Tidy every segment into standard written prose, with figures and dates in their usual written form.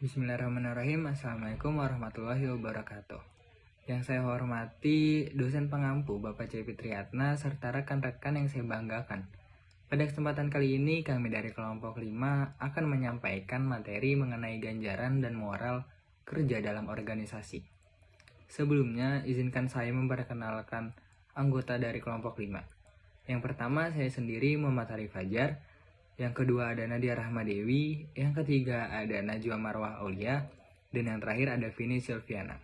Bismillahirrahmanirrahim. Assalamualaikum warahmatullahi wabarakatuh. Yang saya hormati dosen pengampu Bapak C. Fitriatna serta rekan-rekan yang saya banggakan. Pada kesempatan kali ini kami dari kelompok 5 akan menyampaikan materi mengenai ganjaran dan moral kerja dalam organisasi. Sebelumnya izinkan saya memperkenalkan anggota dari kelompok 5. Yang pertama saya sendiri Muhammad Arif Fajar. Yang kedua ada Nadia Rahmadewi, yang ketiga ada Najwa Marwah Aulia, dan yang terakhir ada Vini Silviana.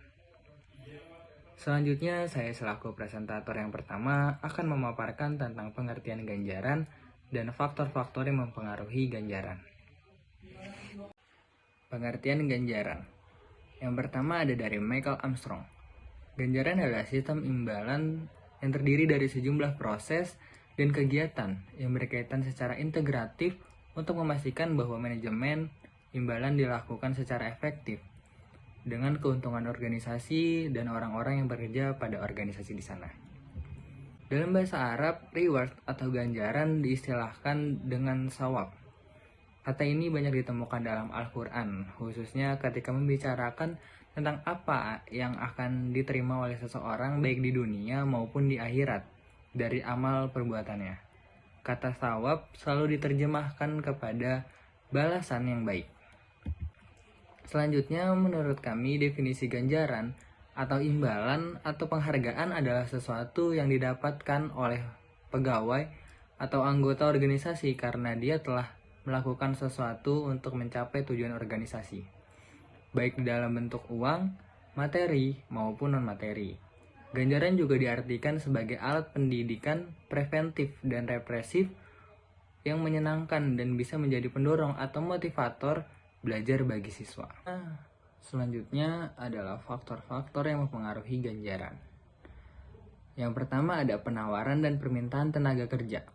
Selanjutnya saya selaku presentator yang pertama akan memaparkan tentang pengertian ganjaran dan faktor-faktor yang mempengaruhi ganjaran. Pengertian ganjaran. Yang pertama ada dari Michael Armstrong. Ganjaran adalah sistem imbalan yang terdiri dari sejumlah proses dan kegiatan yang berkaitan secara integratif untuk memastikan bahwa manajemen imbalan dilakukan secara efektif dengan keuntungan organisasi dan orang-orang yang bekerja pada organisasi di sana. Dalam bahasa Arab, reward atau ganjaran diistilahkan dengan sawab. Kata ini banyak ditemukan dalam Al-Quran, khususnya ketika membicarakan tentang apa yang akan diterima oleh seseorang baik di dunia maupun di akhirat dari amal perbuatannya. Kata sawab selalu diterjemahkan kepada balasan yang baik. Selanjutnya, menurut kami definisi ganjaran atau imbalan atau penghargaan adalah sesuatu yang didapatkan oleh pegawai atau anggota organisasi karena dia telah melakukan sesuatu untuk mencapai tujuan organisasi, baik dalam bentuk uang, materi, maupun non-materi. Ganjaran juga diartikan sebagai alat pendidikan preventif dan represif yang menyenangkan dan bisa menjadi pendorong atau motivator belajar bagi siswa. Selanjutnya adalah faktor-faktor yang mempengaruhi ganjaran. Yang pertama ada penawaran dan permintaan tenaga kerja.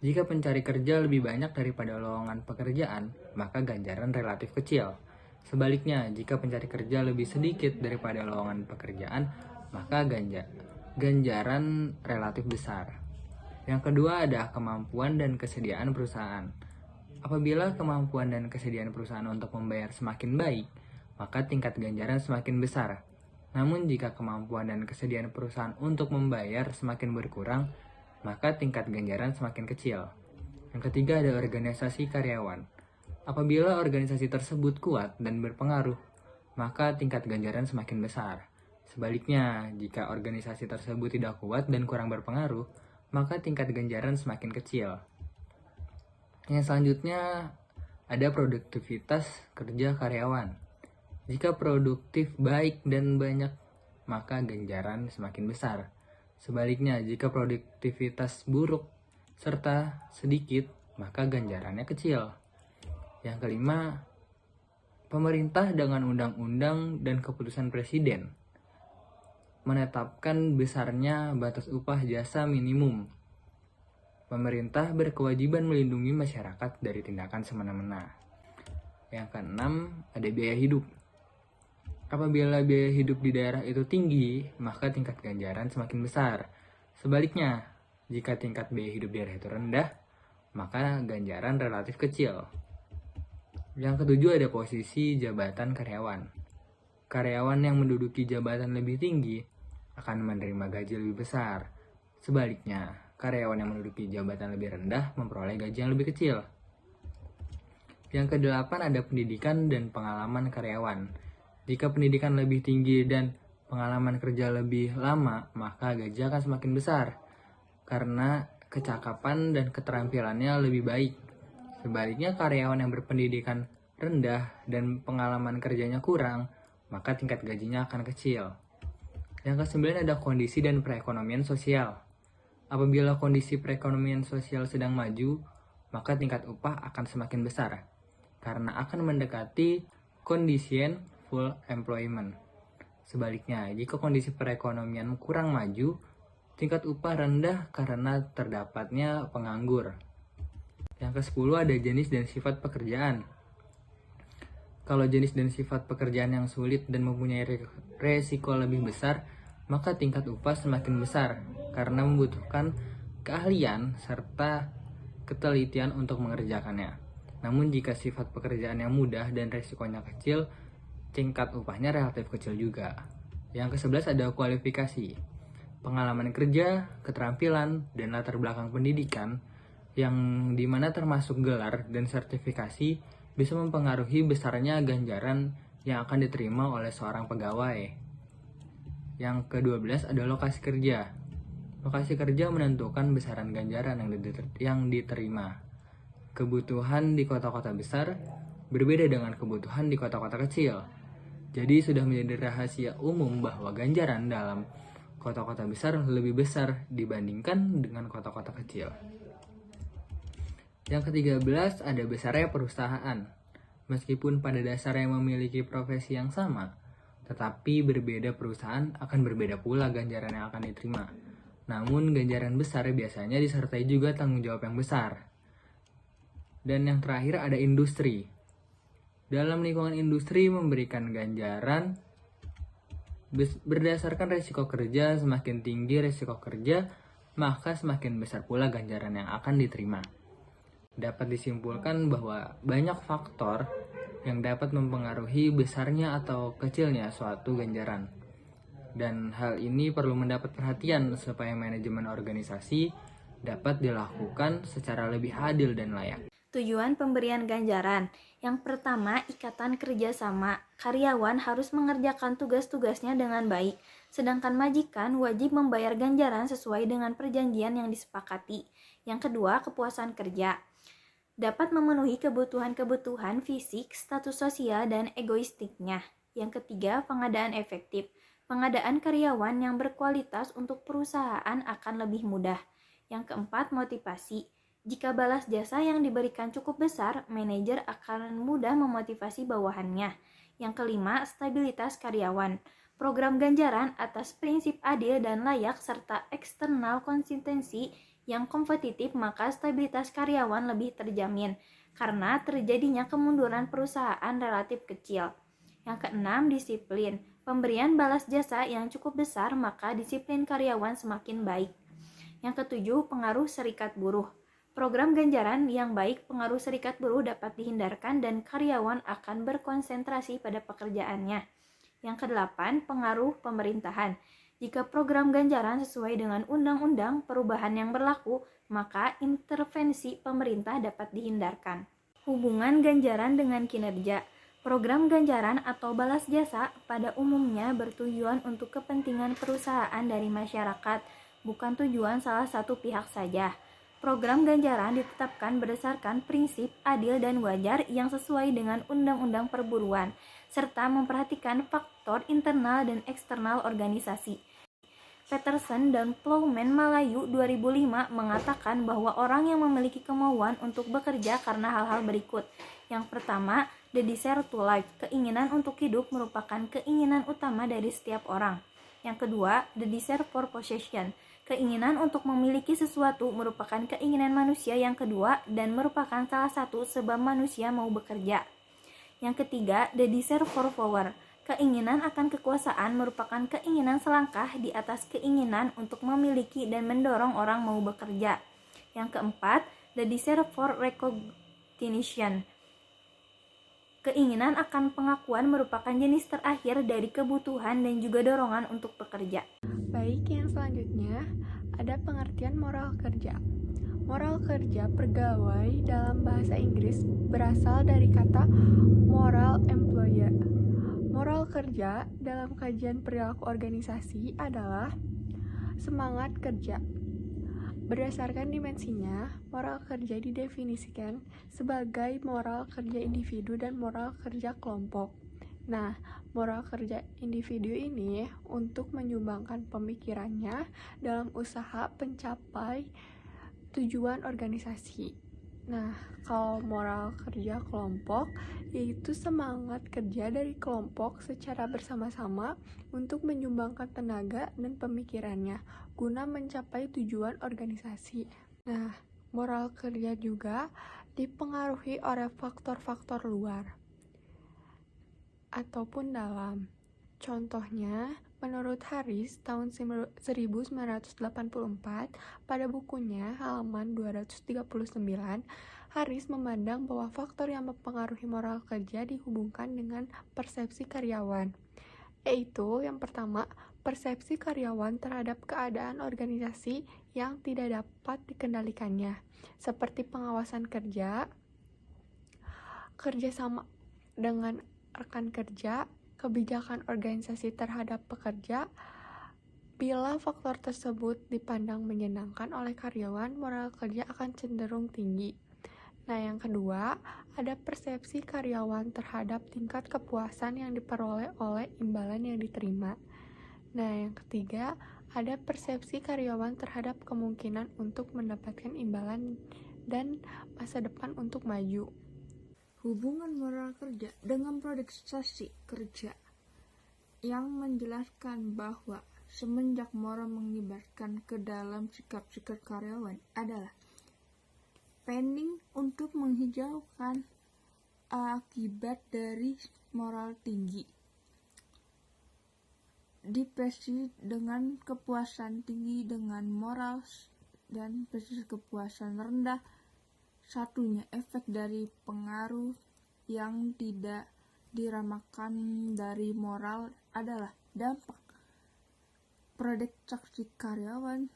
Jika pencari kerja lebih banyak daripada lowongan pekerjaan, maka ganjaran relatif kecil. Sebaliknya, jika pencari kerja lebih sedikit daripada lowongan pekerjaan, maka ganjaran relatif besar. Yang kedua ada kemampuan dan kesediaan perusahaan. Apabila kemampuan dan kesediaan perusahaan untuk membayar semakin baik, maka tingkat ganjaran semakin besar. Namun jika kemampuan dan kesediaan perusahaan untuk membayar semakin berkurang, maka tingkat ganjaran semakin kecil. Yang ketiga ada organisasi karyawan. Apabila organisasi tersebut kuat dan berpengaruh, maka tingkat ganjaran semakin besar. Sebaliknya, jika organisasi tersebut tidak kuat dan kurang berpengaruh, maka tingkat ganjaran semakin kecil. Yang selanjutnya ada produktivitas kerja karyawan. Jika produktif baik dan banyak, maka ganjaran semakin besar. Sebaliknya, jika produktivitas buruk serta sedikit, maka ganjarannya kecil. Yang kelima, pemerintah dengan undang-undang dan keputusan presiden menetapkan besarnya batas upah jasa minimum. Pemerintah berkewajiban melindungi masyarakat dari tindakan semena-mena. Yang keenam, ada biaya hidup. Apabila biaya hidup di daerah itu tinggi, maka tingkat ganjaran semakin besar. Sebaliknya, jika tingkat biaya hidup daerah itu rendah, maka ganjaran relatif kecil. Yang ketujuh ada posisi jabatan karyawan. Karyawan yang menduduki jabatan lebih tinggi akan menerima gaji lebih besar. Sebaliknya, karyawan yang menduduki jabatan lebih rendah memperoleh gaji yang lebih kecil. Yang kedelapan ada pendidikan dan pengalaman karyawan. Jika pendidikan lebih tinggi dan pengalaman kerja lebih lama, maka gaji akan semakin besar karena kecakapan dan keterampilannya lebih baik. Sebaliknya, karyawan yang berpendidikan rendah dan pengalaman kerjanya kurang, maka tingkat gajinya akan kecil. Yang kesembilan ada kondisi dan perekonomian sosial. Apabila kondisi perekonomian sosial sedang maju, maka tingkat upah akan semakin besar karena akan mendekati kondisi full employment. Sebaliknya, jika kondisi perekonomian kurang maju, tingkat upah rendah karena terdapatnya penganggur. Yang ke-10 ada jenis dan sifat pekerjaan. Kalau jenis dan sifat pekerjaan yang sulit dan mempunyai resiko lebih besar, maka tingkat upah semakin besar karena membutuhkan keahlian serta ketelitian untuk mengerjakannya. Namun jika sifat pekerjaan yang mudah dan resikonya kecil, tingkat upahnya relatif kecil juga. Yang ke-11 ada kualifikasi. Pengalaman kerja, keterampilan, dan latar belakang pendidikan yang dimana termasuk gelar dan sertifikasi bisa mempengaruhi besarnya ganjaran yang akan diterima oleh seorang pegawai. Yang ke-12 ada lokasi kerja. Lokasi kerja menentukan besaran ganjaran yang diterima. Kebutuhan di kota-kota besar berbeda dengan kebutuhan di kota-kota kecil. Jadi sudah menjadi rahasia umum bahwa ganjaran dalam kota-kota besar lebih besar dibandingkan dengan kota-kota kecil. Yang ke-13 ada besarnya perusahaan. Meskipun pada dasarnya memiliki profesi yang sama, tetapi berbeda perusahaan akan berbeda pula ganjaran yang akan diterima. Namun ganjaran besar biasanya disertai juga tanggung jawab yang besar. Dan yang terakhir ada industri. Dalam lingkungan industri memberikan ganjaran berdasarkan resiko kerja. Semakin tinggi resiko kerja, maka semakin besar pula ganjaran yang akan diterima. Dapat disimpulkan bahwa banyak faktor yang dapat mempengaruhi besarnya atau kecilnya suatu ganjaran. Dan hal ini perlu mendapat perhatian supaya manajemen organisasi dapat dilakukan secara lebih adil dan layak. Tujuan pemberian ganjaran. Yang pertama, ikatan kerjasama. Karyawan harus mengerjakan tugas-tugasnya dengan baik, sedangkan majikan wajib membayar ganjaran sesuai dengan perjanjian yang disepakati. Yang kedua, kepuasan kerja. Dapat memenuhi kebutuhan-kebutuhan fisik, status sosial, dan egoistiknya. Yang ketiga, pengadaan efektif. Pengadaan karyawan yang berkualitas untuk perusahaan akan lebih mudah. Yang keempat, motivasi. Jika balas jasa yang diberikan cukup besar, manajer akan mudah memotivasi bawahannya. Yang kelima, stabilitas karyawan. Program ganjaran atas prinsip adil dan layak serta eksternal konsistensi yang kompetitif, maka stabilitas karyawan lebih terjamin karena terjadinya kemunduran perusahaan relatif kecil. Yang keenam, disiplin. Pemberian balas jasa yang cukup besar, maka disiplin karyawan semakin baik. Yang ketujuh, pengaruh serikat buruh. Program ganjaran yang baik, pengaruh serikat buruh dapat dihindarkan dan karyawan akan berkonsentrasi pada pekerjaannya. Yang kedelapan, pengaruh pemerintahan. Jika program ganjaran sesuai dengan undang-undang perubahan yang berlaku, maka intervensi pemerintah dapat dihindarkan. Hubungan ganjaran dengan kinerja. Program ganjaran atau balas jasa pada umumnya bertujuan untuk kepentingan perusahaan dari masyarakat, bukan tujuan salah satu pihak saja. Program ganjaran ditetapkan berdasarkan prinsip adil dan wajar yang sesuai dengan undang-undang perburuan, serta memperhatikan faktor internal dan eksternal organisasi. Peterson dan Plowman Malayu 2005 mengatakan bahwa orang yang memiliki kemauan untuk bekerja karena hal-hal berikut. Yang pertama, the desire to live. Keinginan untuk hidup merupakan keinginan utama dari setiap orang. Yang kedua, the desire for possession. Keinginan untuk memiliki sesuatu merupakan keinginan manusia yang kedua dan merupakan salah satu sebab manusia mau bekerja. Yang ketiga, the desire for power. Keinginan akan kekuasaan merupakan keinginan selangkah di atas keinginan untuk memiliki dan mendorong orang mau bekerja. Yang keempat, the desire for recognition. Keinginan akan pengakuan merupakan jenis terakhir dari kebutuhan dan juga dorongan untuk bekerja. Baik, yang selanjutnya ada pengertian moral kerja. Moral kerja pegawai dalam bahasa Inggris berasal dari kata moral employer. Moral kerja dalam kajian perilaku organisasi adalah semangat kerja. Berdasarkan dimensinya, moral kerja didefinisikan sebagai moral kerja individu dan moral kerja kelompok. Nah, moral kerja individu ini untuk menyumbangkan pemikirannya dalam usaha pencapai tujuan organisasi. Nah, kalau moral kerja kelompok, yaitu semangat kerja dari kelompok secara bersama-sama untuk menyumbangkan tenaga dan pemikirannya guna mencapai tujuan organisasi. Nah, moral kerja juga dipengaruhi oleh faktor-faktor luar ataupun dalam. Contohnya, menurut Haris tahun 1984, pada bukunya halaman 239, Haris memandang bahwa faktor yang mempengaruhi moral kerja dihubungkan dengan persepsi karyawan, yaitu yang pertama, persepsi karyawan terhadap keadaan organisasi yang tidak dapat dikendalikannya, seperti pengawasan kerja, kerjasama dengan rekan kerja, kebijakan organisasi terhadap pekerja. Bila faktor tersebut dipandang menyenangkan oleh karyawan, moral kerja akan cenderung tinggi. Nah, yang kedua, ada persepsi karyawan terhadap tingkat kepuasan yang diperoleh oleh imbalan yang diterima. Nah, yang ketiga, ada persepsi karyawan terhadap kemungkinan untuk mendapatkan imbalan dan masa depan untuk maju. Hubungan moral kerja dengan priorisasi kerja yang menjelaskan bahwa semenjak moral menyebarkan ke dalam sikap-sikap karyawan adalah penting untuk menghijaukan akibat dari moral tinggi. Depresi dengan kepuasan tinggi dengan moral dan prestasi kepuasan rendah. Satunya efek dari pengaruh yang tidak diramakan dari moral adalah dampak priorisasi karyawan.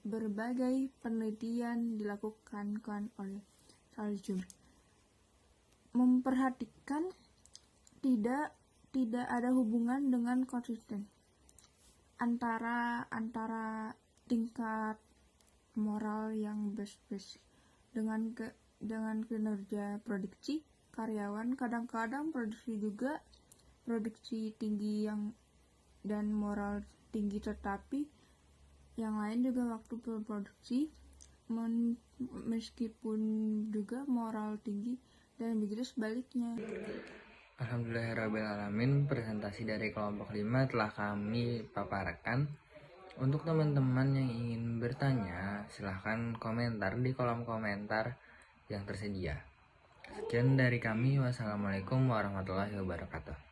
Berbagai penelitian dilakukan oleh Saljum memperhatikan tidak ada hubungan dengan konsisten antara tingkat moral yang berspesifik dengan kinerja produksi karyawan. Kadang-kadang produksi tinggi dan moral tinggi, tetapi yang lain juga waktu produksi meskipun juga moral tinggi, dan begitu sebaliknya. Alhamdulillahirrahmanirrahim, presentasi dari kelompok 5 telah kami paparkan. Untuk teman-teman yang ingin bertanya, silahkan komentar di kolom komentar yang tersedia. Sekian dari kami. Wassalamualaikum warahmatullahi wabarakatuh.